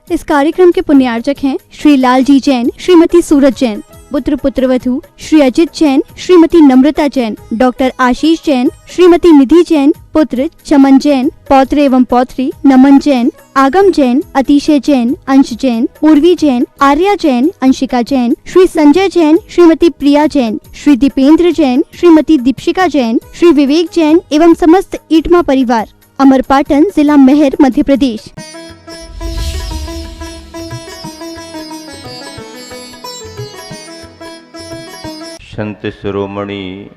इस कार्यक्रम के पुण्यार्चक हैं श्री लालजी जैन, श्रीमती सूरज जैन, पुत्र पुत्रवधू श्री अजित जैन, श्रीमती नम्रता जैन, डॉक्टर आशीष जैन, श्रीमती निधि जैन, पुत्र चमन जैन, पौत्र एवं पौत्री नमन जैन, आगम जैन, अतिशय जैन, अंश जैन, पूर्वी जैन, आर्या जैन, अंशिका जैन, श्री संजय जैन, श्रीमती प्रिया जैन, श्री दीपेंद्र जैन, श्रीमती दीपशिका जैन, श्री विवेक जैन एवं समस्त ईटमा परिवार, अमरपाटन, जिला मेहर, मध्य प्रदेश। संत शिरोमणि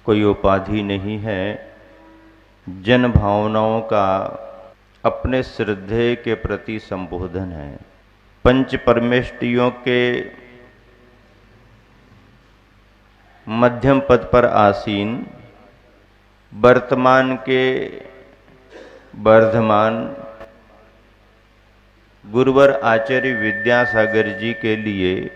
कोई उपाधि नहीं है, जन भावनाओं का अपने श्रद्धेय के प्रति संबोधन है। पंच परमेष्टियों के मध्यम पद पर आसीन, वर्तमान के वर्धमान गुरुवर आचार्य विद्यासागर जी के लिए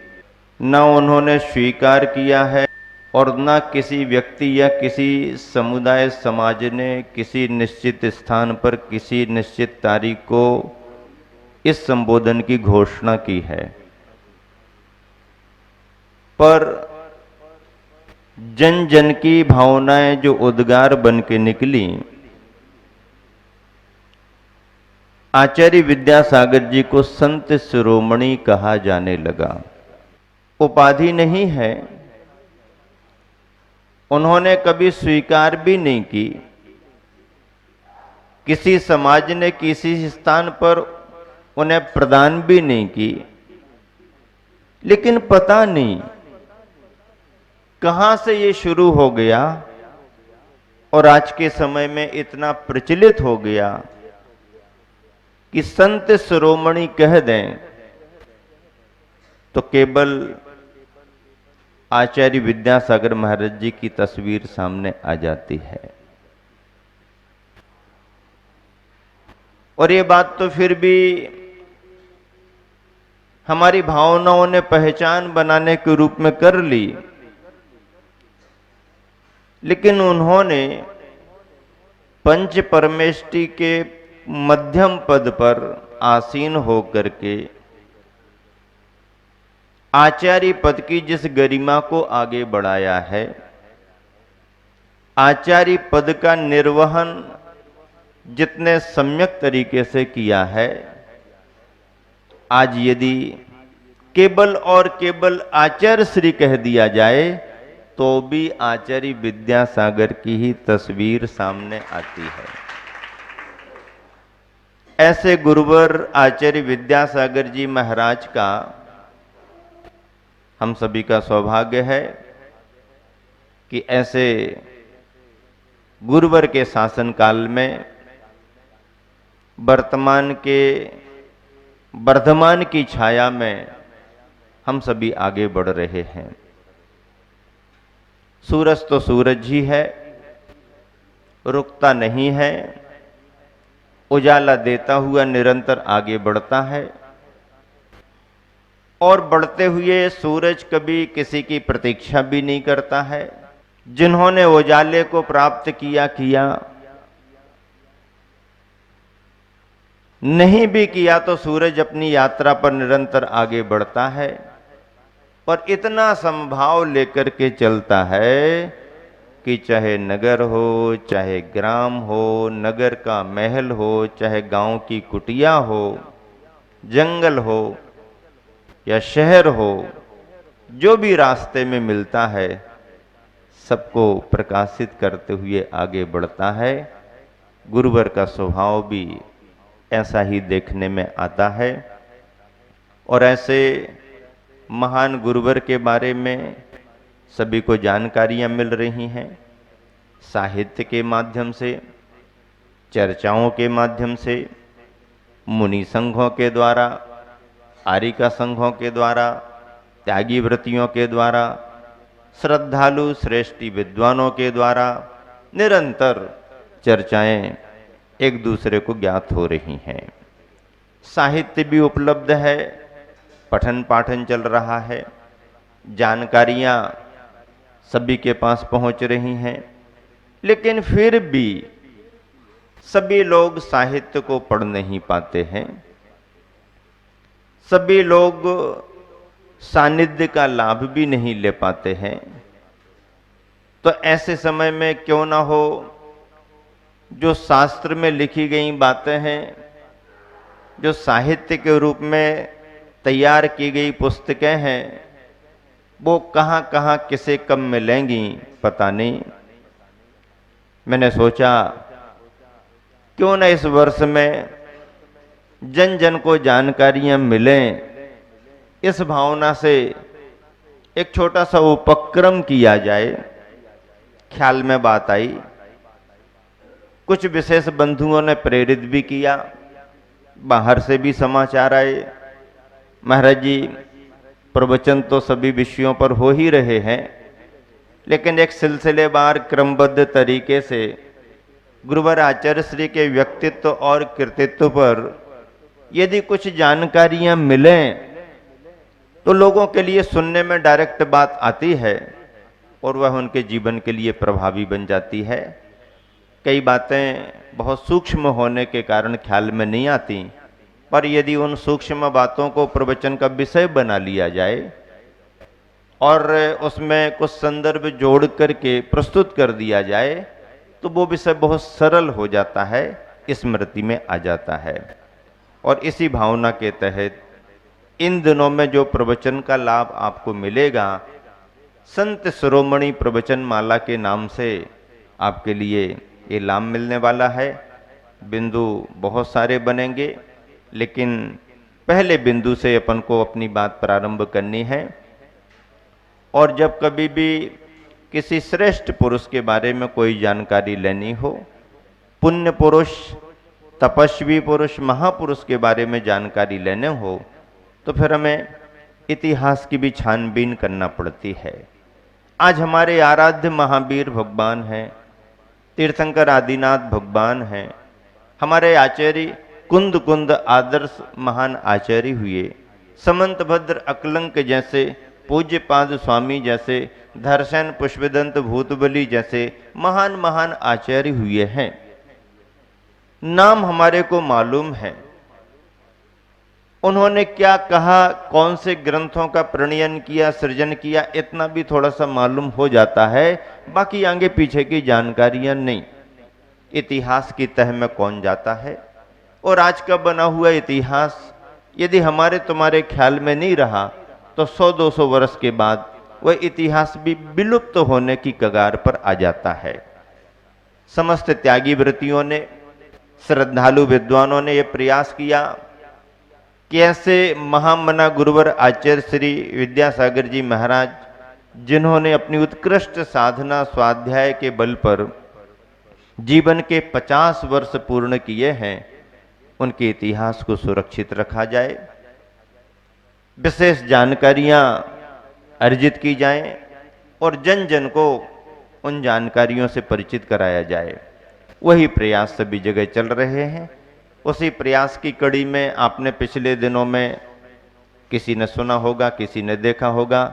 न उन्होंने स्वीकार किया है और न किसी व्यक्ति या किसी समुदाय समाज ने किसी निश्चित स्थान पर किसी निश्चित तारीख को इस संबोधन की घोषणा की है। पर जन जन की भावनाएं जो उद्गार बन के निकली, आचार्य विद्यासागर जी को संत शिरोमणि कहा जाने लगा। उपाधि नहीं है, उन्होंने कभी स्वीकार भी नहीं की, किसी समाज ने किसी स्थान पर उन्हें प्रदान भी नहीं की, लेकिन पता नहीं कहां से ये शुरू हो गया और आज के समय में इतना प्रचलित हो गया कि संत शिरोमणि कह दें तो केवल आचार्य विद्यासागर महाराज जी की तस्वीर सामने आ जाती है। और ये बात तो फिर भी हमारी भावनाओं ने पहचान बनाने के रूप में कर ली, लेकिन उन्होंने पंच परमेष्टि के मध्यम पद पर आसीन होकर के आचार्य पद की जिस गरिमा को आगे बढ़ाया है, आचार्य पद का निर्वहन जितने सम्यक तरीके से किया है, आज यदि केवल और केवल आचार्य श्री कह दिया जाए तो भी आचार्य विद्यासागर की ही तस्वीर सामने आती है। ऐसे गुरुवर आचार्य विद्यासागर जी महाराज का हम सभी का सौभाग्य है कि ऐसे गुरुवर के शासनकाल में वर्तमान के वर्धमान की छाया में हम सभी आगे बढ़ रहे हैं। सूरज तो सूरज ही है, रुकता नहीं है, उजाला देता हुआ निरंतर आगे बढ़ता है और बढ़ते हुए सूरज कभी किसी की प्रतीक्षा भी नहीं करता है। जिन्होंने उजाले को प्राप्त किया, नहीं भी किया तो सूरज अपनी यात्रा पर निरंतर आगे बढ़ता है और इतना समभाव लेकर के चलता है कि चाहे नगर हो, चाहे ग्राम हो, नगर का महल हो, चाहे गांव की कुटिया हो, जंगल हो या शहर हो, जो भी रास्ते में मिलता है सबको प्रकाशित करते हुए आगे बढ़ता है। गुरुवर का स्वभाव भी ऐसा ही देखने में आता है और ऐसे महान गुरुवर के बारे में सभी को जानकारियां मिल रही हैं, साहित्य के माध्यम से, चर्चाओं के माध्यम से, मुनि संघों के द्वारा, आरिका संघों के द्वारा, त्यागी व्रतियों के द्वारा, श्रद्धालु श्रेष्ठी विद्वानों के द्वारा निरंतर चर्चाएं एक दूसरे को ज्ञात हो रही हैं। साहित्य भी उपलब्ध है, पठन पाठन चल रहा है, जानकारियां सभी के पास पहुंच रही हैं, लेकिन फिर भी सभी लोग साहित्य को पढ़ नहीं पाते हैं। सभी लोग सानिध्य का लाभ भी नहीं ले पाते हैं। तो ऐसे समय में क्यों ना हो, जो शास्त्र में लिखी गई बातें हैं, जो साहित्य के रूप में तैयार की गई पुस्तकें हैं, वो कहाँ कहाँ किसे कब मिलेंगी पता नहीं। मैंने सोचा क्यों न इस वर्ष में जन जन को जानकारियां मिलें, इस भावना से एक छोटा सा उपक्रम किया जाए। ख्याल में बात आई, कुछ विशेष बंधुओं ने प्रेरित भी किया, बाहर से भी समाचार आए, महाराज जी प्रवचन तो सभी विषयों पर हो ही रहे हैं, लेकिन एक सिलसिलेवार क्रमबद्ध तरीके से गुरुवर आचार्य श्री के व्यक्तित्व और कृतित्व पर यदि कुछ जानकारियां मिलें तो लोगों के लिए सुनने में डायरेक्ट बात आती है और वह उनके जीवन के लिए प्रभावी बन जाती है। कई बातें बहुत सूक्ष्म होने के कारण ख्याल में नहीं आती, पर यदि उन सूक्ष्म बातों को प्रवचन का विषय बना लिया जाए और उसमें कुछ संदर्भ जोड़ करके प्रस्तुत कर दिया जाए तो वो विषय बहुत सरल हो जाता है, स्मृति में आ जाता है। और इसी भावना के तहत इन दिनों में जो प्रवचन का लाभ आपको मिलेगा, संत शिरोमणि प्रवचन माला के नाम से आपके लिए ये लाभ मिलने वाला है। बिंदु बहुत सारे बनेंगे, लेकिन पहले बिंदु से अपन को अपनी बात प्रारंभ करनी है। और जब कभी भी किसी श्रेष्ठ पुरुष के बारे में कोई जानकारी लेनी हो, पुण्य पुरुष, तपस्वी पुरुष, महापुरुष के बारे में जानकारी लेने हो, तो फिर हमें इतिहास की भी छानबीन करना पड़ती है। आज हमारे आराध्य महावीर भगवान हैं, तीर्थंकर आदिनाथ भगवान हैं, हमारे आचार्य कुंद कुंद आदर्श महान आचार्य हुए, समंत भद्र अकलंक जैसे, पूज्य पाद स्वामी जैसे, धरसेन पुष्पदंत भूतबली जैसे महान महान आचार्य हुए हैं। नाम हमारे को मालूम है, उन्होंने क्या कहा, कौन से ग्रंथों का प्रणयन किया, सृजन किया, इतना भी थोड़ा सा मालूम हो जाता है, बाकी आगे पीछे की जानकारियां नहीं। इतिहास की तह में कौन जाता है, और आज का बना हुआ इतिहास यदि हमारे तुम्हारे ख्याल में नहीं रहा तो 100-200 वर्ष के बाद वह इतिहास भी विलुप्त होने की कगार पर आ जाता है। समस्त त्यागी वृत्तियों ने, श्रद्धालु विद्वानों ने यह प्रयास किया कि ऐसे महामना गुरुवर आचार्य श्री विद्यासागर जी महाराज, जिन्होंने अपनी उत्कृष्ट साधना स्वाध्याय के बल पर जीवन के 50 वर्ष पूर्ण किए हैं, उनके इतिहास को सुरक्षित रखा जाए, विशेष जानकारियां अर्जित की जाएं और जन जन को उन जानकारियों से परिचित कराया जाए। वही प्रयास सभी जगह चल रहे हैं। उसी प्रयास की कड़ी में आपने पिछले दिनों में किसी ने सुना होगा, किसी ने देखा होगा,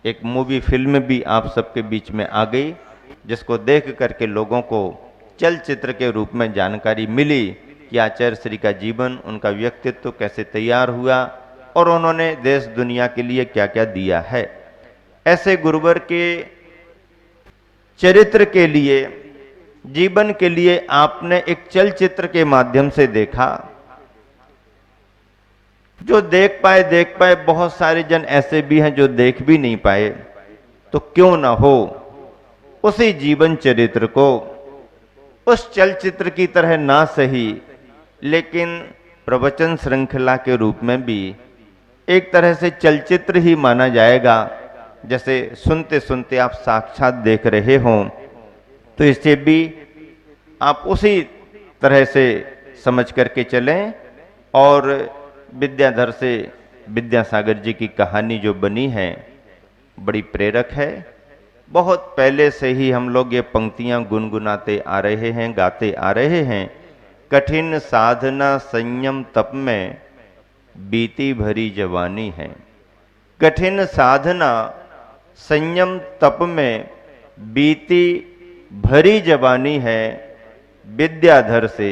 एक मूवी फिल्म भी आप सबके बीच में आ गई, जिसको देख करके लोगों को चलचित्र के रूप में जानकारी मिली कि आचार्य श्री का जीवन, उनका व्यक्तित्व कैसे तैयार हुआ और उन्होंने देश दुनिया के लिए क्या क्या दिया है। ऐसे गुरुवर के चरित्र के लिए, जीवन के लिए आपने एक चलचित्र के माध्यम से देखा। जो देख पाए, बहुत सारे जन ऐसे भी हैं जो देख भी नहीं पाए, तो क्यों ना हो उसी जीवन चरित्र को उस चलचित्र की तरह ना सही, लेकिन प्रवचन श्रृंखला के रूप में भी एक तरह से चलचित्र ही माना जाएगा। जैसे सुनते सुनते आप साक्षात देख रहे हों, तो इससे भी आप उसी तरह से समझ करके चलें। और विद्याधर से विद्यासागर जी की कहानी जो बनी है, बड़ी प्रेरक है। बहुत पहले से ही हम लोग ये पंक्तियां गुनगुनाते आ रहे हैं, गाते आ रहे हैं। कठिन साधना संयम तप में बीती भरी जवानी है। कठिन साधना संयम तप में बीती भरी जवानी है, विद्याधर से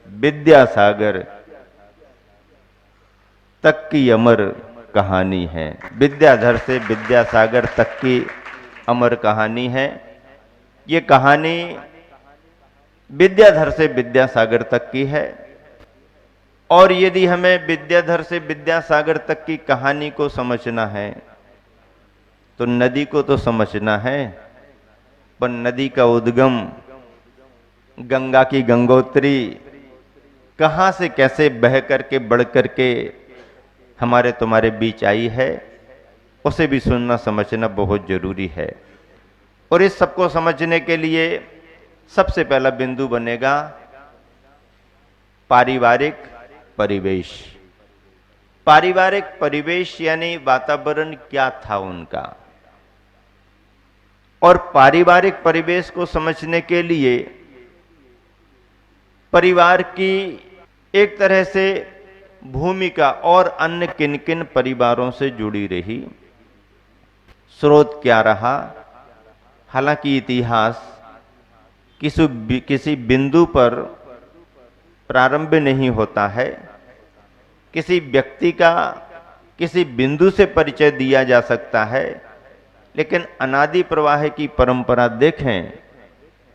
विद्यासागर तक की अमर कहानी है। विद्याधर से विद्यासागर तक की अमर कहानी है। ये कहानी विद्याधर से विद्यासागर तक की है। और यदि हमें विद्याधर से विद्यासागर तक की कहानी को समझना है तो नदी को तो समझना है, पर नदी का उद्गम, गंगा की गंगोत्री कहां से कैसे बह करके बढ़ करके हमारे तुम्हारे बीच आई है, उसे भी सुनना समझना बहुत जरूरी है। और इस सबको समझने के लिए सबसे पहला बिंदु बनेगा पारिवारिक परिवेश। पारिवारिक परिवेश यानी वातावरण क्या था उनका। और पारिवारिक परिवेश को समझने के लिए परिवार की एक तरह से भूमिका और अन्य किन किन परिवारों से जुड़ी रही, स्रोत क्या रहा। हालांकि इतिहास किसी बिंदु पर प्रारंभ नहीं होता है। किसी व्यक्ति का किसी बिंदु से परिचय दिया जा सकता है, लेकिन अनादि प्रवाह की परंपरा देखें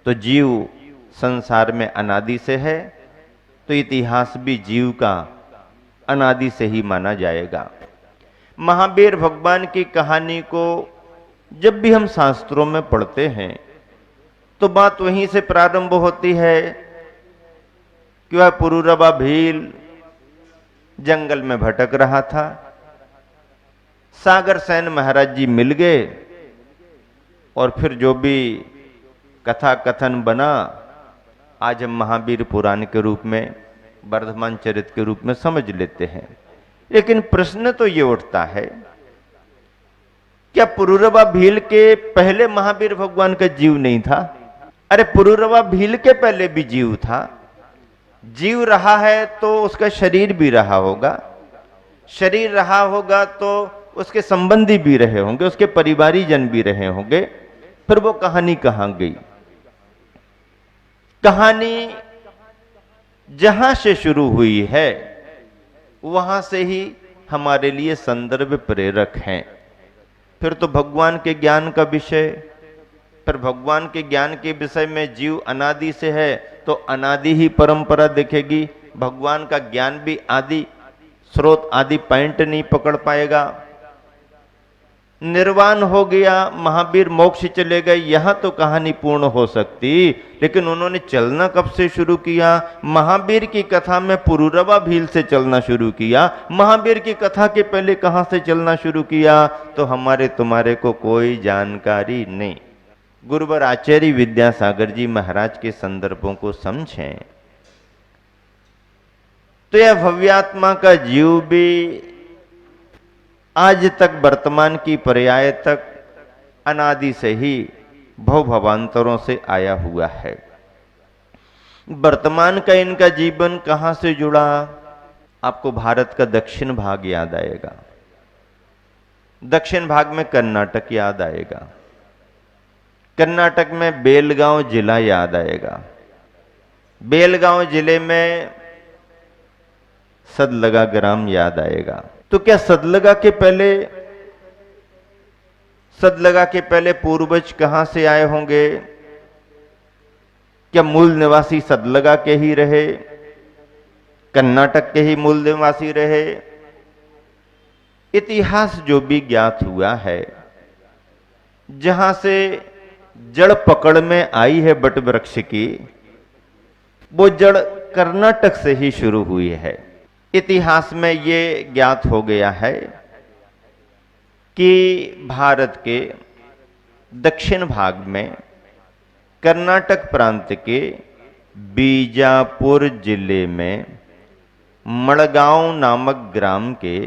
तो जीव संसार में अनादि से है, तो इतिहास भी जीव का अनादि से ही माना जाएगा। महावीर भगवान की कहानी को जब भी हम शास्त्रों में पढ़ते हैं तो बात वहीं से प्रारंभ होती है कि वह पुरूरवा भील जंगल में भटक रहा था। सागर सेन महाराज जी मिल गए और फिर जो भी कथा कथन बना आज हम महावीर पुराण के रूप में, वर्धमान चरित के रूप में समझ लेते हैं। लेकिन प्रश्न तो ये उठता है, क्या पुरूरवा भील के पहले महावीर भगवान का जीव नहीं था? अरे पुरूरवा भील के पहले भी जीव था। जीव रहा है तो उसका शरीर भी रहा होगा, शरीर रहा होगा तो उसके संबंधी भी रहे होंगे, उसके परिवारीजन भी रहे होंगे। फिर वो कहानी कहां गई? कहानी जहां से शुरू हुई है वहां से ही हमारे लिए संदर्भ प्रेरक हैं। फिर तो भगवान के ज्ञान का विषय, फिर भगवान के ज्ञान के विषय में जीव अनादि से है तो अनादि ही परंपरा दिखेगी। भगवान का ज्ञान भी आदि स्रोत आदि पॉइंट नहीं पकड़ पाएगा। निर्वाण हो गया, महावीर मोक्ष चले गए, यहां तो कहानी पूर्ण हो सकती, लेकिन उन्होंने चलना कब से शुरू किया? महावीर की कथा में पुरूरवा भील से चलना शुरू किया। महावीर की कथा के पहले कहां से चलना शुरू किया तो हमारे तुम्हारे को कोई जानकारी नहीं। गुरुवर आचार्य विद्यासागर जी महाराज के संदर्भों को समझें तो यह भव्यात्मा का जीव भी आज तक वर्तमान की पर्याय तक अनादि से ही भव भवांतरों से आया हुआ है। वर्तमान का इनका जीवन कहां से जुड़ा? आपको भारत का दक्षिण भाग याद आएगा, दक्षिण भाग में कर्नाटक याद आएगा, कर्नाटक में बेलगांव जिला याद आएगा, बेलगांव जिले में सदलगा ग्राम याद आएगा। तो क्या सदलगा के पहले पूर्वज कहां से आए होंगे? क्या मूल निवासी सदलगा के ही रहे, कर्नाटक के ही मूल निवासी रहे? इतिहास जो भी ज्ञात हुआ है, जहां से जड़ पकड़ में आई है बट वृक्ष की, वो जड़ कर्नाटक से ही शुरू हुई है। इतिहास में ये ज्ञात हो गया है कि भारत के दक्षिण भाग में कर्नाटक प्रांत के बीजापुर जिले में मड़गांव नामक ग्राम के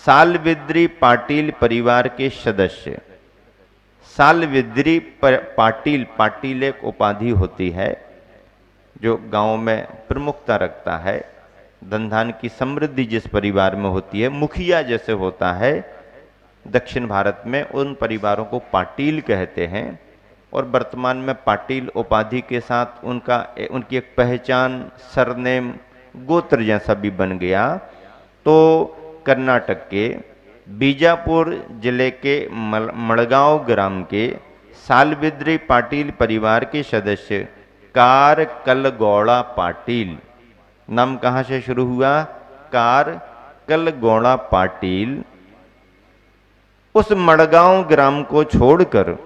सालविद्री पाटिल परिवार के सदस्य, सालविद्री पाटिल, पाटिल एक उपाधि होती है जो गांव में प्रमुखता रखता है। धन की समृद्धि जिस परिवार में होती है, मुखिया जैसे होता है दक्षिण भारत में, उन परिवारों को पाटिल कहते हैं। और वर्तमान में पाटिल उपाधि के साथ उनकी एक पहचान, सरनेम, गोत्र जैसा भी बन गया। तो कर्नाटक के बीजापुर जिले के मड़गांव ग्राम के सालबिद्री पाटिल परिवार के सदस्य कार कलगौड़ा पाटिल, नाम कहाँ से शुरू हुआ? कार कलगौड़ा पाटिल, उस मड़गांव ग्राम को छोड़कर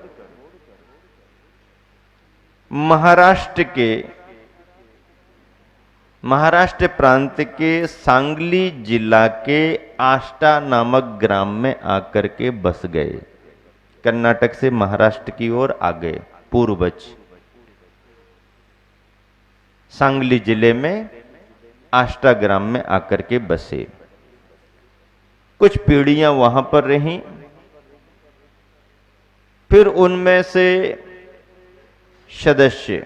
महाराष्ट्र प्रांत के सांगली जिला के आष्टा नामक ग्राम में आकर के बस गए। कर्नाटक से महाराष्ट्र की ओर आ गए पूर्वज। सांगली जिले में आष्टा ग्राम में आकर के बसे। कुछ पीढ़ियां वहां पर रहीं। फिर उनमें से सदस्य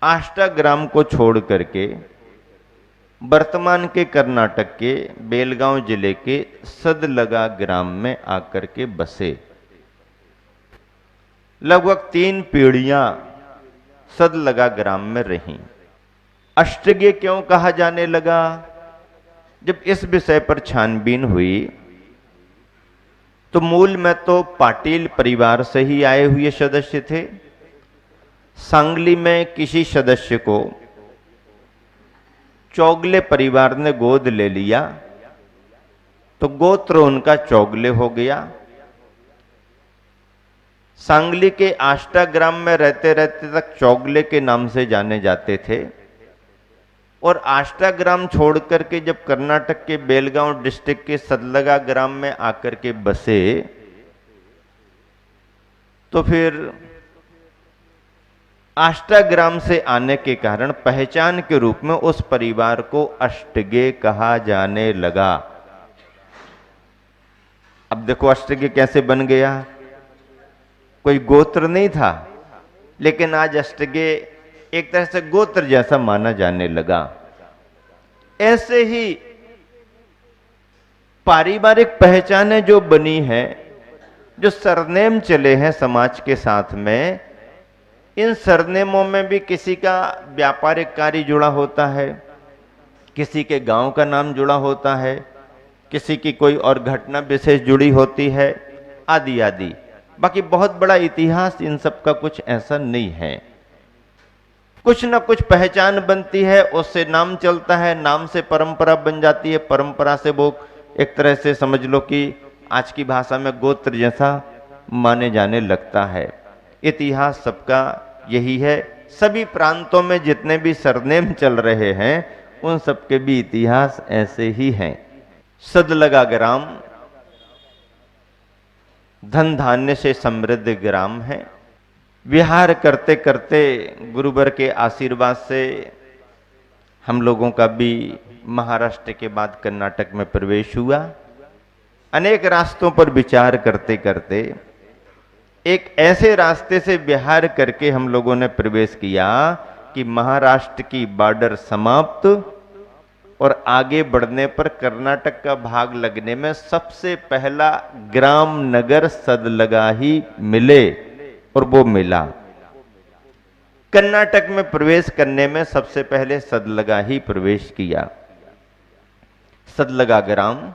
आष्टा ग्राम को छोड़ करके वर्तमान के कर्नाटक के बेलगांव जिले के सदलगा ग्राम में आकर के बसे। लगभग 3 पीढ़ियां सदलगा ग्राम में रहीं। अष्टगे क्यों कहा जाने लगा? जब इस विषय पर छानबीन हुई तो मूल में तो पाटिल परिवार से ही आए हुए सदस्य थे। सांगली में किसी सदस्य को चौगले परिवार ने गोद ले लिया तो गोत्र उनका चौगले हो गया। सांगली के आष्टा ग्राम में रहते रहते तक चौगले के नाम से जाने जाते थे और आष्टा ग्राम छोड़ करके जब कर्नाटक के बेलगांव डिस्ट्रिक्ट के सदलगा ग्राम में आकर के बसे तो फिर आष्टा ग्राम से आने के कारण पहचान के रूप में उस परिवार को अष्टगे कहा जाने लगा। अब देखो अष्टगे कैसे बन गया? कोई गोत्र नहीं था, लेकिन आज अष्टगे एक तरह से गोत्र जैसा माना जाने लगा। ऐसे ही पारिवारिक पहचानें जो बनी हैं, जो सरनेम चले हैं समाज के साथ में, इन सरनेमों में भी किसी का व्यापारिक कार्य जुड़ा होता है, किसी के गांव का नाम जुड़ा होता है, किसी की कोई और घटना विशेष जुड़ी होती है, आदि आदि। बाकी बहुत बड़ा इतिहास इन सब का कुछ ऐसा नहीं है। कुछ ना कुछ पहचान बनती है, उससे नाम चलता है, नाम से परंपरा बन जाती है, परंपरा से वो एक तरह से समझ लो कि आज की भाषा में गोत्र जैसा माने जाने लगता है। इतिहास सबका यही है। सभी प्रांतों में जितने भी सरनेम चल रहे हैं उन सबके भी इतिहास ऐसे ही हैं। सदलगा ग्राम धन धान्य से समृद्ध ग्राम है। विहार करते करते गुरुवर के आशीर्वाद से हम लोगों का भी महाराष्ट्र के बाद कर्नाटक में प्रवेश हुआ। अनेक रास्तों पर विचार करते करते एक ऐसे रास्ते से विहार करके हम लोगों ने प्रवेश किया कि महाराष्ट्र की बॉर्डर समाप्त और आगे बढ़ने पर कर्नाटक का भाग लगने में सबसे पहला ग्राम नगर सदलगा ही मिले, और वो मिला। कर्नाटक में प्रवेश करने में सबसे पहले सदलगा ही प्रवेश किया। सदलगा ग्राम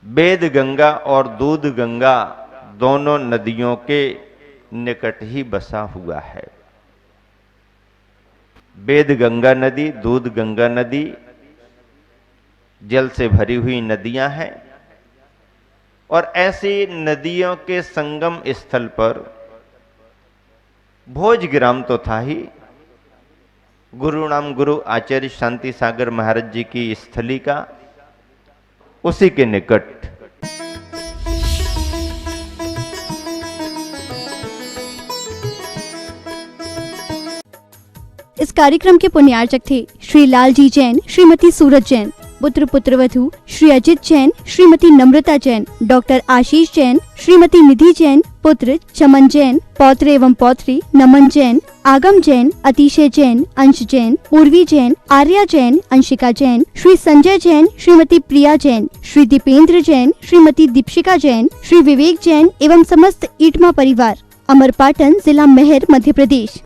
वेद गंगा और दूध गंगा दोनों नदियों के निकट ही बसा हुआ है। वेद गंगा नदी, दूध गंगा नदी जल से भरी हुई नदियां हैं और ऐसी नदियों के संगम स्थल पर भोज ग्राम तो था ही। गुरु नाम गुरु आचार्य शांति सागर महाराज जी की स्थली का, उसी के निकट इस कार्यक्रम के पुण्यार्चक थे श्री लालजी जैन, श्रीमती सूरज जैन, पुत्र पुत्रवधू श्री अजित जैन, श्रीमती नम्रता जैन, डॉक्टर आशीष जैन, श्रीमती निधि जैन, पुत्र चमन जैन, पौत्र एवं पौत्री नमन जैन, आगम जैन, अतिशय जैन, अंश जैन, पूर्वी जैन, आर्या जैन, अंशिका जैन, श्री संजय जैन, श्रीमती प्रिया जैन, श्री दीपेंद्र जैन, श्रीमती दीपशिका जैन, श्री विवेक जैन एवं समस्त ईटमा परिवार, अमरपाटन, जिला मेहर, मध्य प्रदेश।